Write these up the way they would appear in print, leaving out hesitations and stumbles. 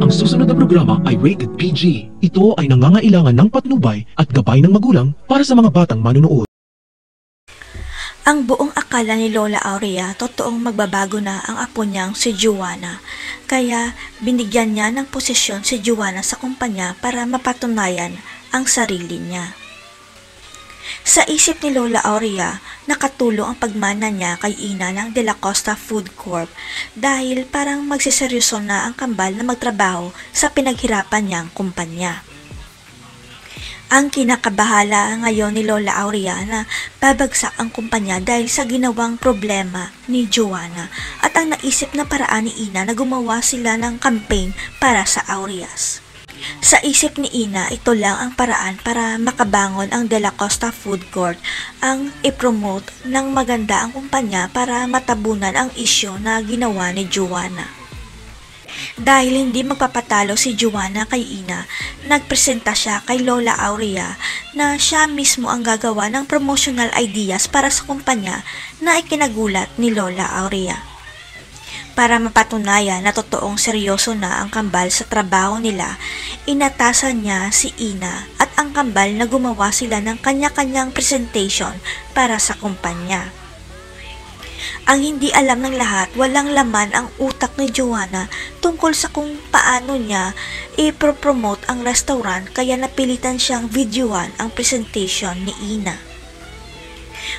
Ang susunod na programa ay rated PG. Ito ay nangangailangan ng patnubay at gabay ng magulang para sa mga batang manunood. Ang buong akala ni Lola Aurea totoong magbabago na ang apo niyang si Juana, kaya binigyan niya ng posisyon si Juana sa kumpanya para mapatunayan ang sarili niya. Sa isip ni Lola Aurea, nakatulong ang pagmana niya kay ina ng De La Costa Food Corp dahil parang magsiseryoso na ang kambal na magtrabaho sa pinaghirapan niyang kumpanya. Ang kinakabahala ngayon ni Lola Aurea na babagsak ang kumpanya dahil sa ginawang problema ni Juana at ang naisip na paraan ni Ina na gumawa sila ng campaign para sa Aureas. Sa isip ni Ina, ito lang ang paraan para makabangon ang De La Costa Food Court ang ipromote ng maganda ang kumpanya para matabunan ang isyo na ginawa ni Juana. Dahil hindi magpapatalo si Juana kay Ina, nagpresenta siya kay Lola Aurea na siya mismo ang gagawa ng promotional ideas para sa kumpanya na ikinagulat ni Lola Aurea. Para mapatunayan na totoong seryoso na ang kambal sa trabaho nila, inatasan niya si Ina at ang kambal na gumawa sila ng kanya-kanyang presentation para sa kumpanya. Ang hindi alam ng lahat, walang laman ang utak ni Juana tungkol sa kung paano niya ipropromote ang restaurant kaya napilitan siyang videoan ang presentation ni Ina.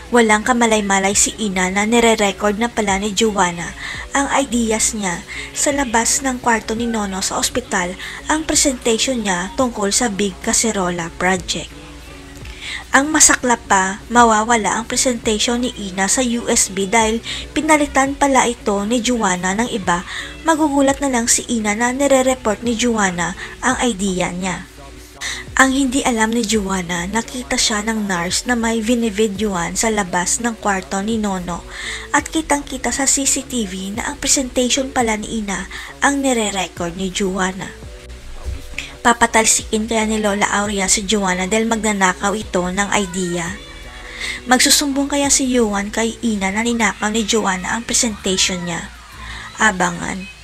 Walang kamalay-malay si Ina na nire-record na pala ni Juana ang ideas niya sa labas ng kwarto ni Nono sa ospital ang presentation niya tungkol sa Big Cacerola Project. Ang masaklap pa, mawawala ang presentation ni Ina sa USB dahil pinalitan pala ito ni Juana ng iba, magugulat na lang si Ina na nire-report ni Juana ang idea niya. Ang hindi alam ni Juana, nakita siya ng nurse na may vinivideoan sa labas ng kwarto ni Nono at kitang-kita sa CCTV na ang presentation pala ni Ina ang nire-record ni Juana. Papatalsikin kaya ni Lola Aurea si Juana dahil magnanakaw ito ng idea. Magsusumbong kaya si Juan kay Ina na ninakaw ni Juana ang presentation niya. Abangan.